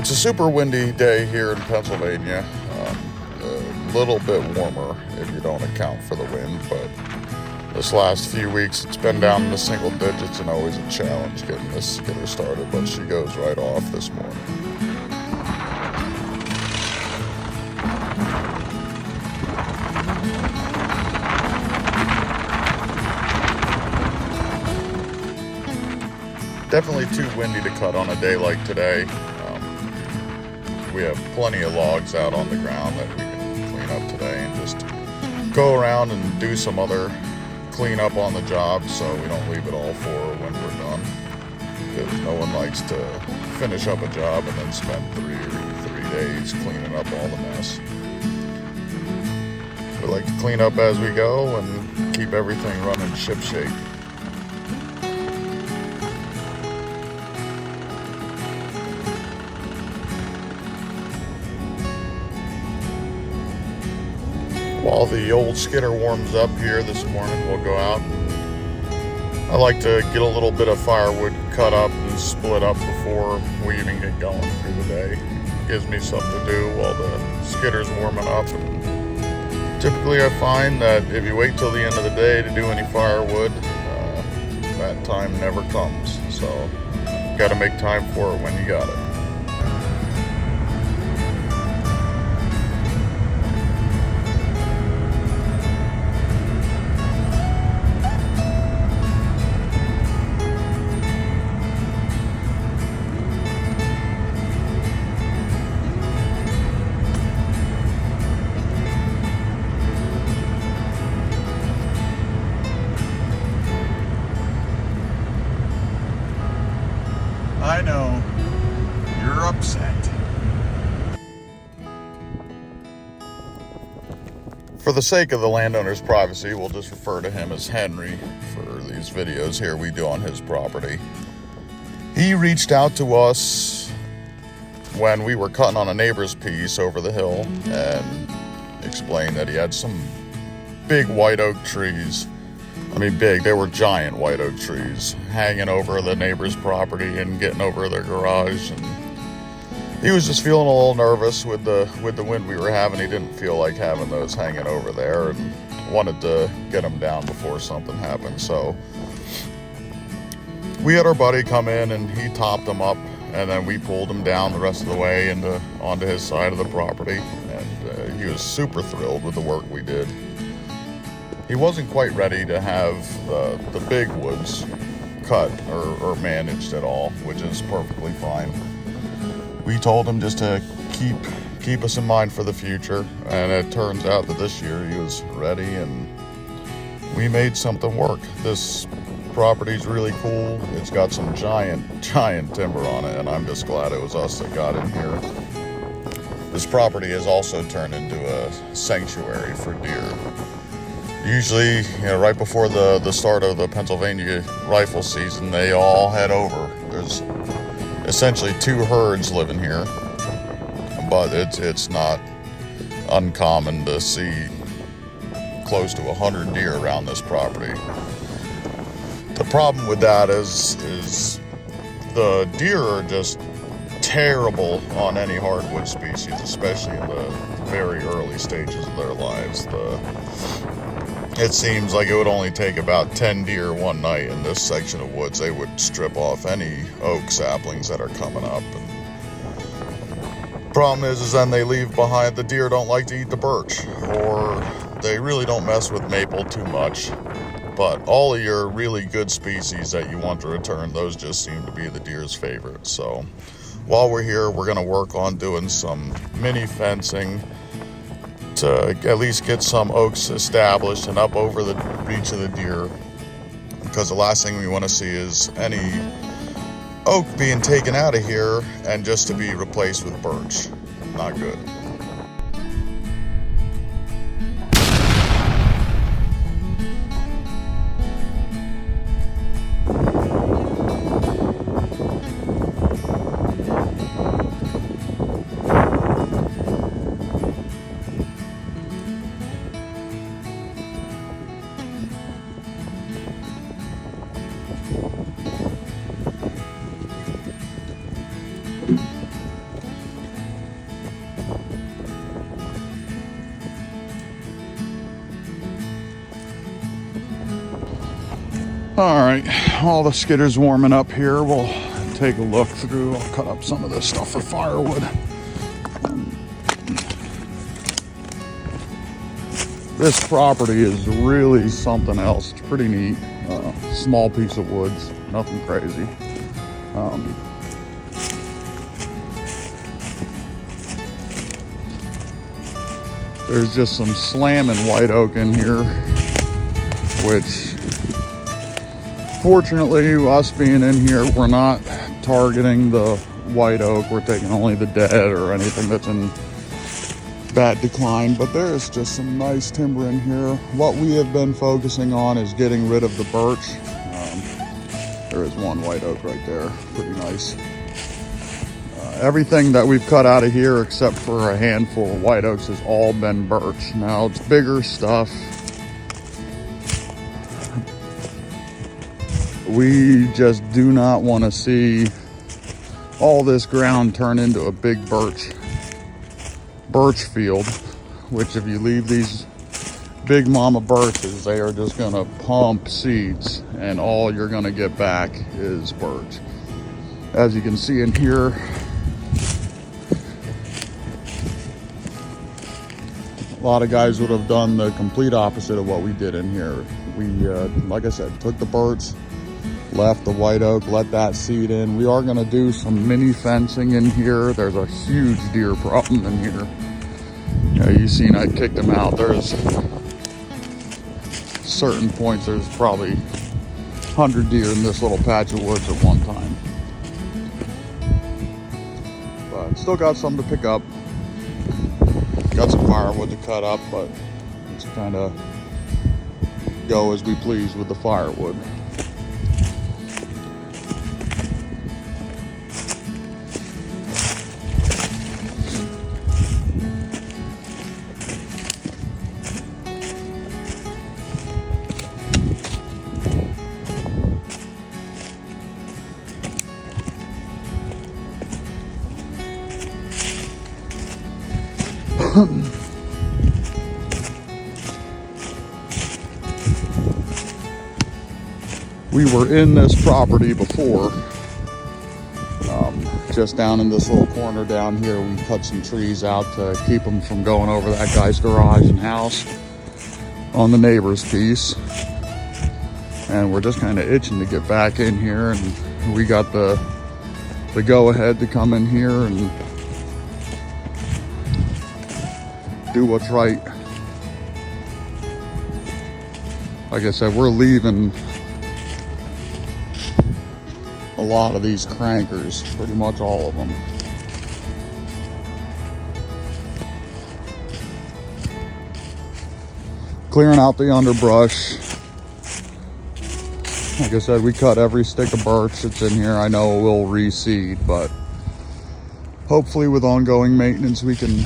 It's a super windy day here in Pennsylvania. A little bit warmer if you don't account for the wind, but this last few weeks it's been down in the single digits and always a challenge getting this skidder started, but she goes right off this morning. Definitely too windy to cut on a day like today. We have plenty of logs out on the ground that we can clean up today and just go around and do some other cleanup on the job so we don't leave it all for when we're done. Because no one likes to finish up a job and then spend three days cleaning up all the mess. We like to clean up as we go and keep everything running shipshape. While the old skidder warms up here this morning, we'll go out. I like to get a little bit of firewood cut up and split up before we even get going through the day. Gives me something to do while the skidder's warming up. And typically I find that if you wait till the end of the day to do any firewood, that time never comes. So you got to make time for it when you got it. I know, you're upset. For the sake of the landowner's privacy, we'll just refer to him as Henry for these videos here we do on his property. He reached out to us when we were cutting on a neighbor's piece over the hill and explained that he had some big white oak trees. I mean, big, they were giant white oak trees hanging over the neighbor's property and getting over their garage. And he was just feeling a little nervous with the wind we were having. He didn't feel like having those hanging over there and wanted to get them down before something happened. So we had our buddy come in and he topped them up, and then we pulled him down the rest of the way onto his side of the property. And he was super thrilled with the work we did. He wasn't quite ready to have the big woods cut or managed at all, which is perfectly fine. We told him just to keep us in mind for the future, and it turns out that this year he was ready and we made something work. This property's really cool. It's got some giant timber on it, and I'm just glad it was us that got in here. This property has also turned into a sanctuary for deer. Usually, right before the start of the Pennsylvania rifle season, they all head over. There's essentially 2 herds living here, but it's not uncommon to see close to 100 deer around this property. The problem with that is the deer are just terrible on any hardwood species, especially in the very early stages of their lives. It seems like it would only take about 10 deer one night in this section of woods. They would strip off any oak saplings that are coming up. And problem is then they leave behind, the deer don't like to eat the birch, or they really don't mess with maple too much. But all of your really good species that you want to return, those just seem to be the deer's favorite. So while we're here, we're going to work on doing some mini fencing to at least get some oaks established and up over the reach of the deer, because the last thing we want to see is any oak being taken out of here and just to be replaced with birch. Not good. All right, all the skidder's warming up here. We'll take a look through. I'll cut up some of this stuff for firewood. This property is really something else. It's pretty neat. Small piece of woods, nothing crazy. There's just some slamming white oak in here, which fortunately, us being in here, we're not targeting the white oak. We're taking only the dead or anything that's in bad decline, but there's just some nice timber in here. What we have been focusing on is getting rid of the birch. There is one white oak right there, pretty nice. Everything that we've cut out of here, except for a handful of white oaks, has all been birch. Now it's bigger stuff. We just do not want to see all this ground turn into a big birch field, which if you leave these big mama birches, they are just going to pump seeds, and all you're going to get back is birch. As you can see in here, a lot of guys would have done the complete opposite of what we did in here. We, like I said, took the birch, left the white oak, let that seed in. We are going to do some mini fencing in here. There's a huge deer problem in here. You've seen I kicked them out. There's certain points, there's probably 100 deer in this little patch of woods at one time. But still got some to pick up. Got some firewood to cut up, but just kind of go as we please with the firewood. We were in this property before, just down in this little corner down here. We cut some trees out to keep them from going over that guy's garage and house on the neighbor's piece. And we're just kind of itching to get back in here, and we got the go-ahead to come in here and do what's right. Like I said, we're leaving a lot of these crankers, pretty much all of them. Clearing out the underbrush. Like I said, we cut every stick of birch that's in here. I know we'll reseed, but hopefully with ongoing maintenance we can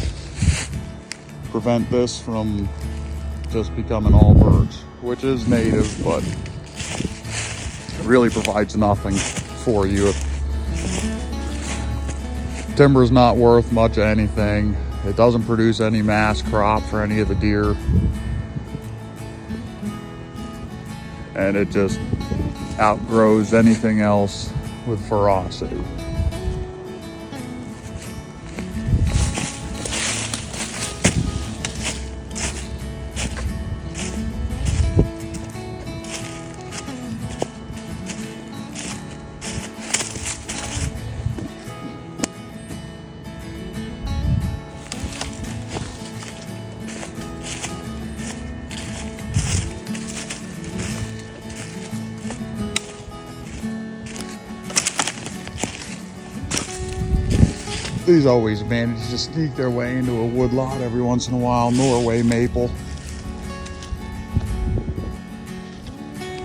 prevent this from just becoming all birch, which is native, but it really provides nothing for you. Timber is not worth much of anything. It doesn't produce any mass crop for any of the deer, and it just outgrows anything else with ferocity. These always manage to sneak their way into a woodlot every once in a while. Norway maple.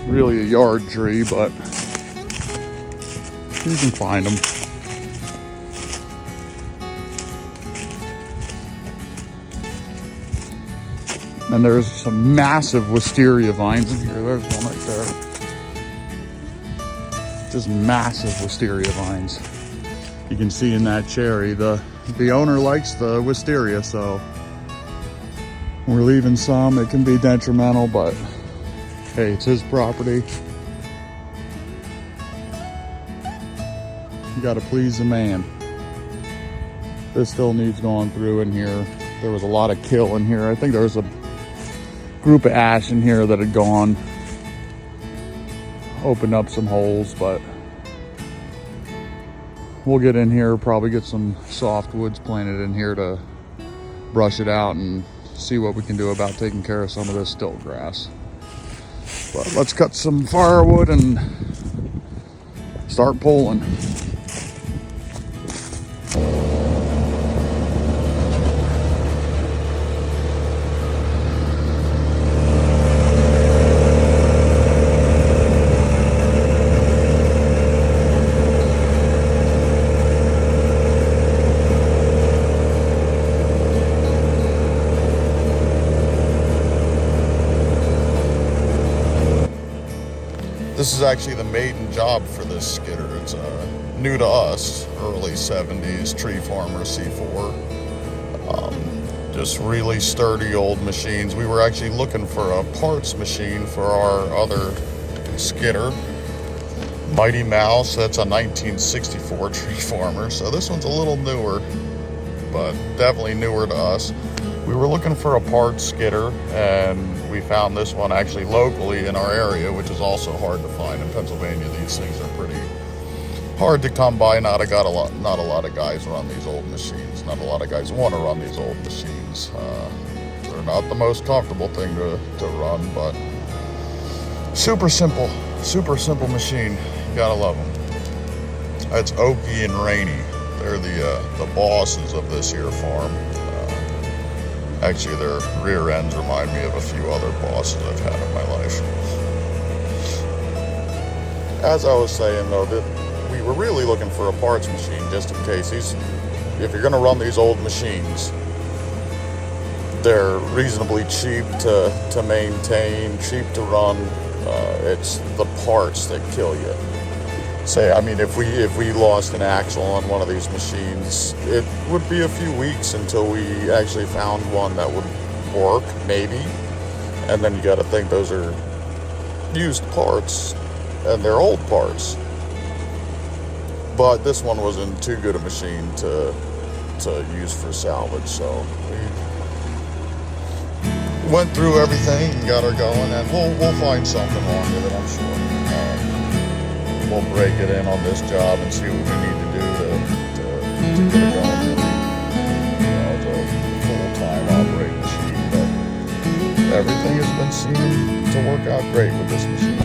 Really a yard tree, but you can find them. And there's some massive wisteria vines in here. There's one right there. Just massive wisteria vines. You can see in that cherry, the owner likes the wisteria, so we're leaving some. It can be detrimental, but hey, it's his property. You gotta please the man. This still needs going through in here. There was a lot of kill in here. I think there was a group of ash in here that had gone. Opened up some holes, but we'll get in here, probably get some softwoods planted in here to brush it out and see what we can do about taking care of some of this stilt grass. But let's cut some firewood and start pulling. This is actually the maiden job for this skidder. It's new to us, early 70s tree farmer C4. Just really sturdy old machines. We were actually looking for a parts machine for our other skidder, Mighty Mouse. That's a 1964 tree farmer. So this one's a little newer, but definitely newer to us. We were looking for a parts skidder, and we found this one actually locally in our area, which is also hard to find in Pennsylvania. These things are pretty hard to come by. Not a lot of guys run these old machines. Not a lot of guys want to run these old machines. They're not the most comfortable thing to run, but super simple machine. You gotta love them. It's Okie and Rainey. They're the bosses of this here farm. Actually, their rear ends remind me of a few other bosses I've had in my life. As I was saying, though, that we were really looking for a parts machine just in case. If you're going to run these old machines, they're reasonably cheap to maintain, cheap to run. It's the parts that kill you. Say, I mean, if we lost an axle on one of these machines, it would be a few weeks until we actually found one that would work, maybe. And then you got to think those are used parts, and they're old parts. But this one wasn't too good a machine to use for salvage, so we went through everything and got her going, and we'll find something wrong with it, I'm sure. We'll break it in on this job and see what we need to do to get it going. It's a full-time operating machine, but everything has been seeming to work out great with this machine.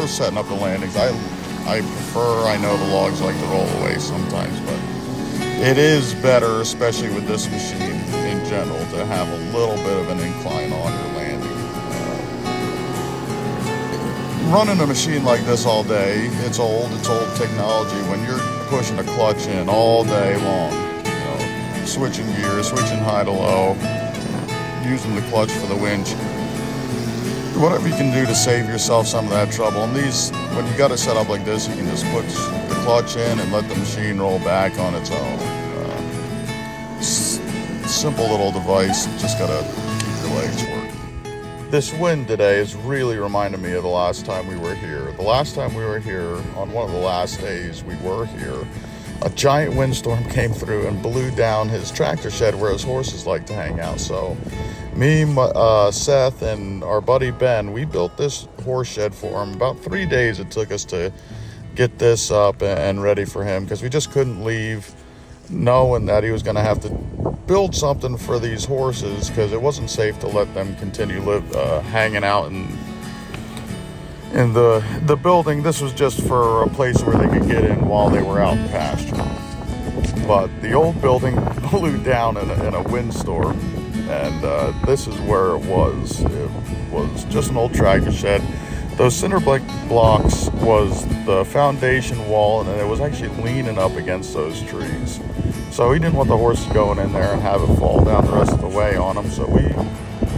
prefer setting up the landings. I prefer, I know the logs like to roll away sometimes, but it is better, especially with this machine in general, to have a little bit of an incline on your landing. Running a machine like this all day, it's old technology. When you're pushing a clutch in all day long, you know, switching gears, switching high to low, using the clutch for the winch, whatever you can do to save yourself some of that trouble. And these, when you got it set up like this, you can just put the clutch in and let the machine roll back on its own. Simple little device, just gotta keep your legs working. This wind today is really reminding me of the last time we were here. The last time we were here, on one of the last days we were here, a giant windstorm came through and blew down his tractor shed where his horses like to hang out. So me, Seth, and our buddy Ben, we built this horse shed for him. About 3 days it took us to get this up and ready for him, because we just couldn't leave knowing that he was going to have to build something for these horses, because it wasn't safe to let them continue hanging out in the building. This was just for a place where they could get in while they were out in pasture. But the old building blew down in a windstorm, and this is where it was. It was just an old tractor shed. Those cinder block blocks was the foundation wall, and it was actually leaning up against those trees. So he didn't want the horses going in there and have it fall down the rest of the way on him, so we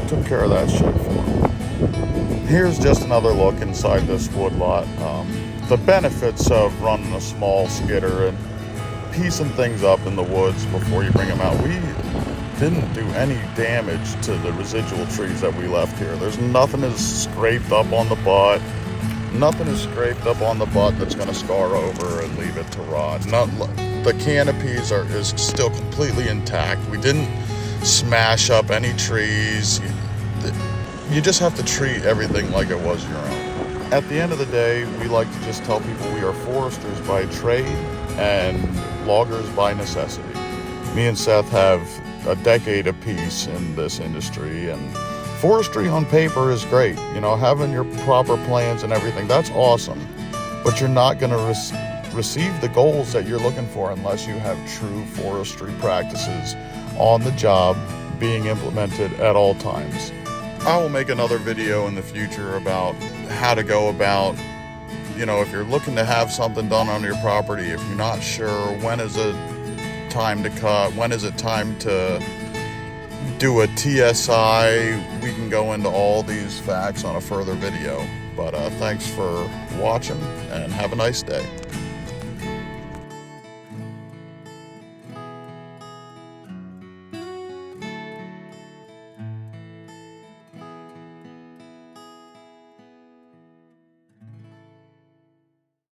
took care of that shed for him. Here's just another look inside this woodlot. The benefits of running a small skidder and piecing things up in the woods before you bring them out. We didn't do any damage to the residual trees that we left here. There's nothing is scraped up on the butt. Nothing is scraped up on the butt that's going to scar over and leave it to rot. The canopies is still completely intact. We didn't smash up any trees. You just have to treat everything like it was your own. At the end of the day, we like to just tell people we are foresters by trade and loggers by necessity. Me and Seth have a decade apiece in this industry, and forestry on paper is great. You know, having your proper plans and everything, that's awesome. But you're not going to receive the goals that you're looking for unless you have true forestry practices on the job being implemented at all times. I will make another video in the future about how to go about, you know, if you're looking to have something done on your property, if you're not sure when is it time to cut, when is it time to do a TSI, we can go into all these facts on a further video. But thanks for watching and have a nice day.